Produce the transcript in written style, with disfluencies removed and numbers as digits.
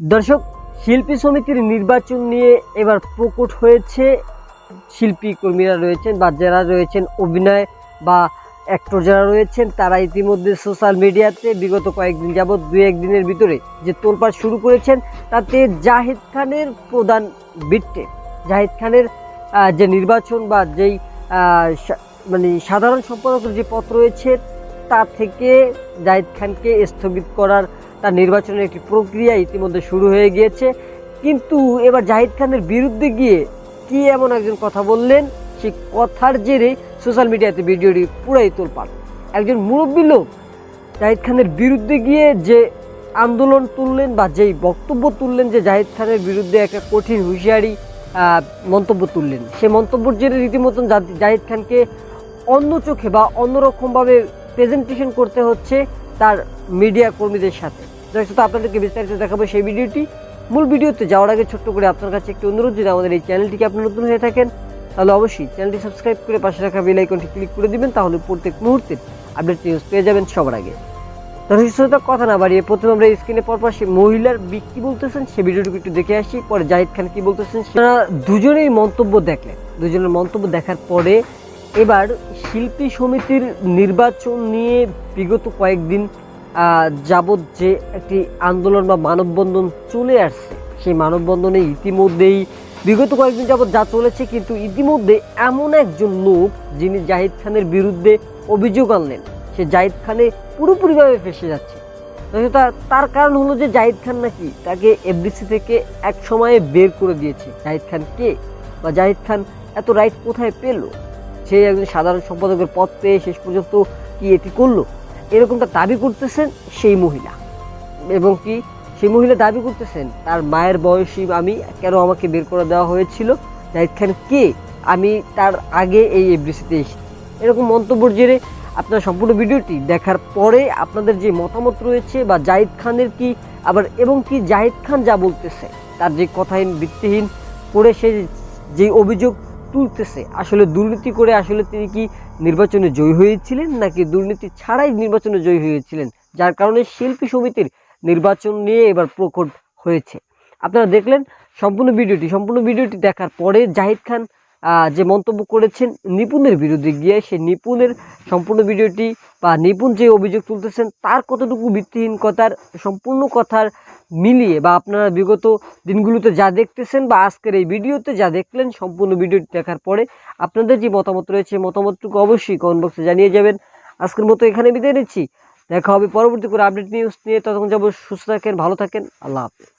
দর্শক, শিল্পী সমিতির নির্বাচন নিয়ে এবার প্রকট হয়েছে। শিল্পী কর্মীরা রয়েছেন বা যারা রয়েছেন অভিনয় বা অ্যাক্টর যারা রয়েছেন, তারা ইতিমধ্যে সোশ্যাল মিডিয়াতে বিগত কয়েকদিন যাবৎ দু একদিনের ভিতরে যে তোলপাড় শুরু করেছেন, তাতে জাহিদ খানের প্রধান বৃত্তে জাহিদ খানের যে নির্বাচন বা যেই মানে সাধারণ সম্পাদকের যে পদ রয়েছে, তা থেকে জাহিদ খানকে স্থগিত করার তার নির্বাচনের একটি প্রক্রিয়া ইতিমধ্যে শুরু হয়ে গিয়েছে। কিন্তু এবার জাহিদ খানের বিরুদ্ধে গিয়ে কি এমন একজন কথা বললেন, সেই কথার জেরে সোশ্যাল মিডিয়াতে ভিডিওটি পুরাই তোলপাড়। একজন মুরব্বী লোক জাহিদ খানের বিরুদ্ধে গিয়ে যে আন্দোলন তুললেন বা যেই বক্তব্য তুললেন, যে জাহিদ খানের বিরুদ্ধে একটা কঠিন হুঁশিয়ারি মন্তব্য তুললেন, সে মন্তব্যের জেরে রীতিমতন জাহিদ খানকে অন্য চোখে বা অন্যরকমভাবে প্রেজেন্টেশন করতে হচ্ছে তার মিডিয়া কর্মীদের সাথে। দর্শক, আপনাদেরকে বিস্তারিত দেখাবো সেই ভিডিওটি। মূল ভিডিওতে যাওয়ার আগে ছোট্ট করে আপনার কাছে একটি অনুরোধ, যদি আমাদের এই চ্যানেলটিকে আপনি নতুন হয়ে থাকেন তাহলে অবশ্যই চ্যানেলটি সাবস্ক্রাইব করে পাশে রাখা বেল আইকনটি ক্লিক করে দিবেন, তাহলে প্রত্যেক মুহূর্তের আপডেট নিউজ পেয়ে যাবেন সবার আগে। দর্শক, কথা না বাড়িয়ে প্রথমে আমরা স্ক্রিনে পরপর সেই মহিলার কি বলতেছেন সেই ভিডিওটি একটু দেখে আসি, পরে জাহিদ খান কি বলতেছেন সেটা দুজনেই মন্তব্য দেখলেন। দুজনের মন্তব্য দেখার পরে এবার শিল্পী সমিতির নির্বাচন নিয়ে বিগত কয়েকদিন যাবৎ যে একটি আন্দোলন বা মানববন্ধন চলে আসছে, সেই মানববন্ধনে ইতিমধ্যেই বিগত কয়েকদিন যাবৎ যা চলেছে, কিন্তু ইতিমধ্যে এমন একজন লোক যিনি জাহিদ খানের বিরুদ্ধে অভিযোগ আনলেন, সে জাহিদ খানে পুরোপুরিভাবে ফেসে যাচ্ছে। তার কারণ হলো যে জাহিদ খান নাকি তাকে এফডিসি থেকে এক সময়ে বের করে দিয়েছে। জাহিদ খান কে বা জাহিদ খান এত রাইট কোথায় পেল? সে একজন সাধারণ সম্পাদকের পদ পেয়ে শেষ পর্যন্ত কি এটি করলো, এরকমটা দাবি করতেছেন সেই মহিলা। এবং কি সেই মহিলা দাবি করতেছেন তার মায়ের বয়সী আমি, কেন আমাকে বের করে দেওয়া হয়েছিল, জাহিদ খান কে, আমি তার আগে এই এফডিসিতে এসেছি। এরকম মন্তব্যের জেরে আপনারা সম্পূর্ণ ভিডিওটি দেখার পরে আপনাদের যে মতামত রয়েছে বা জাহিদ খানের কি আবার, এবং কি জাহিদ খান যা বলতেছে তার যে কথাহীন ভিত্তিহীন করে সে যে অভিযোগ তুলতেছে, আসলে দুর্নীতি করে আসলে তিনি কি নির্বাচনে জয়ী হয়েছিলেন নাকি দুর্নীতি ছাড়াই নির্বাচনে জয়ী হয়েছিলেন, যার কারণে শিল্পী সমিতির নির্বাচন নিয়ে এবার প্রকট হয়েছে। আপনারা দেখলেন সম্পূর্ণ ভিডিওটি দেখার পরে জাহিদ খান যে মন্তব্য করেছেন নিপুণের বিরুদ্ধে গিয়ে, সে নিপুণের সম্পূর্ণ ভিডিওটি বা নিপুণ যে অভিযোগ তুলতেছেন তার কতটুকু ভিত্তিহীন কথার সম্পূর্ণ কথার মিলিয়ে বা আপনারা বিগত দিনগুলোতে যা দেখতেছেন বা আজকের এই ভিডিওতে যা দেখলেন, সম্পূর্ণ ভিডিওটি দেখার পরে আপনাদের যে মতামত রয়েছে মতামতটুকু অবশ্যই কমেন্ট বক্সে জানিয়ে যাবেন। আজকের মতো এখানে বিদায় নিচ্ছি, দেখা হবে পরবর্তী করে আপডেট নিউজ নিয়ে। ততক্ষণ যাবো, সুস্থ থাকেন, ভালো থাকেন, আল্লাহ হাফেজ।